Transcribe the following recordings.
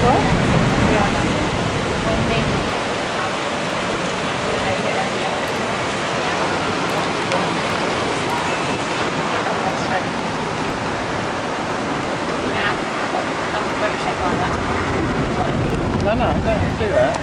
No, don't do that.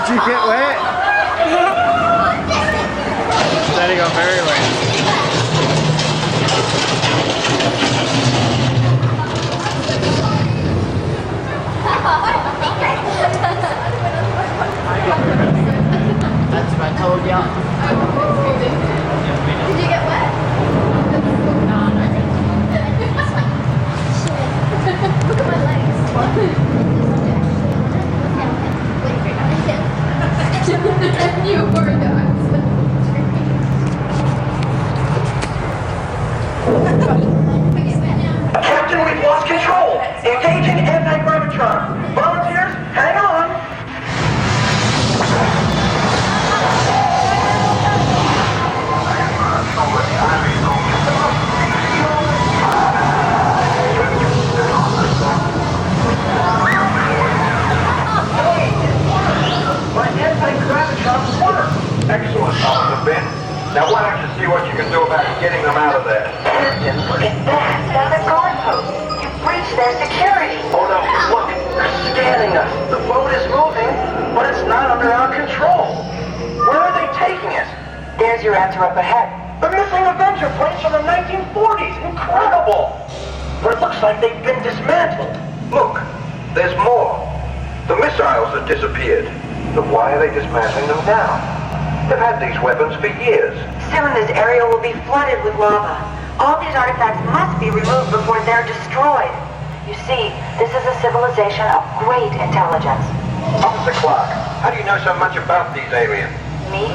Did you get wet? Daddy got very wet. That's what I told you. Did you get wet? No, not really. Look at my legs. You were Captain, we've lost control. Engaging anti-gravitron. Volunteers, hang on. My anti-gravitrons work. Excellent, Officer Ben. Now why don't you see what you can do about getting them out of there? Captain, look at that. That's a guard post. You've breached their security. Oh no, look, they're scanning us. The boat is moving, but it's not under our control. Where are they taking it? There's your answer up ahead. The missing Avenger planes from the 1940s. Incredible. But it looks like they've been dismantled. Look, there's more. The missiles have disappeared. But why are they dismantling them now? They've had these weapons for years. Soon this area will be flooded with lava. All these artifacts must be removed before they're destroyed. You see, this is a civilization of great intelligence. Officer Clark, how do you know so much about these aliens? Me?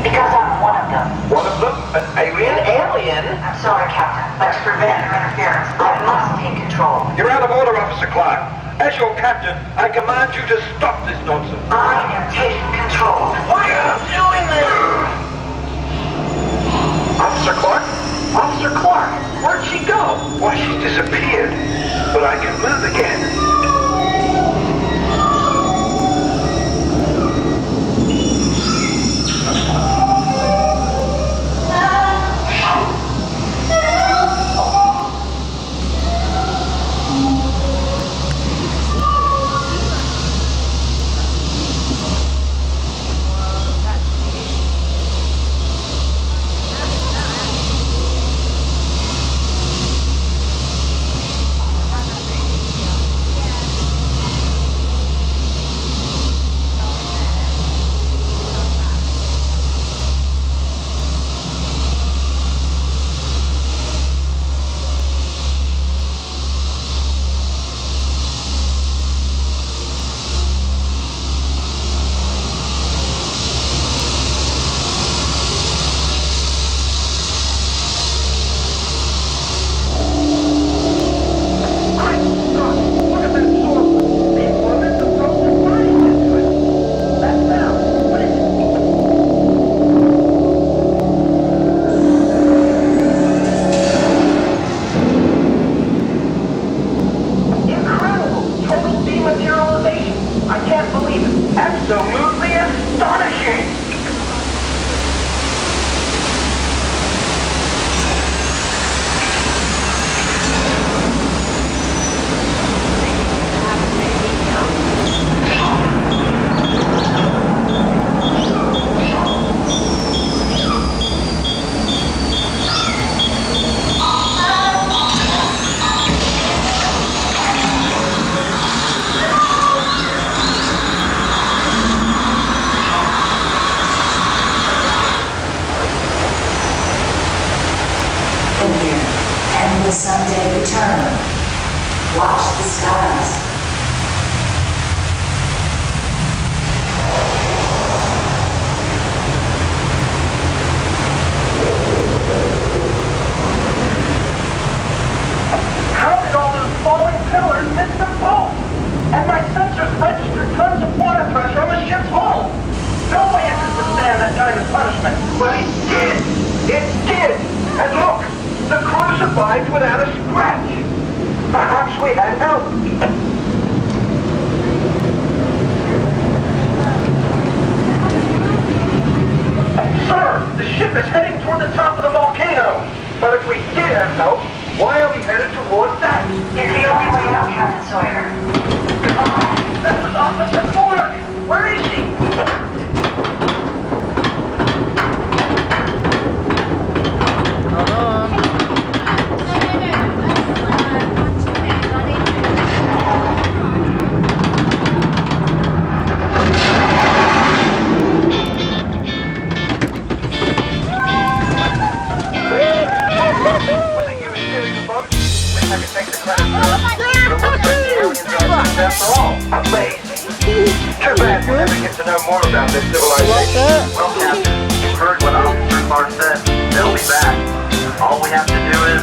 Because I'm one of them. One of them? An alien? Alien? I'm sorry, Captain, but to prevent your interference, I must take control. You're out of order, Officer Clark. As your captain, I command you to stop this nonsense. I am taking control. What are you doing there? Officer Clark? Officer Clark, where'd she go? Why, she disappeared. But I can move again. watch the stars. How did all those falling pillars miss the boat? And my sensors registered tons of water pressure on the ship's hull. No way it could withstand that kind of punishment. But it did. It did. And look, the crew survived without a scratch. Perhaps we had help. Sir, the ship is heading toward the top of the volcano. But if we did have help, why are we headed towards that? It's the only way out, Captain Sawyer. That was Officer Ford! Where is she? Hold on. Was it you who steering the boat? Wish I could take the credit for it. But it looks like the aliens are us after all. Amazing. Too bad we'll never get to know more about this civilization. Well, Captain, you heard what Officer Clark said. They'll be back. All we have to do is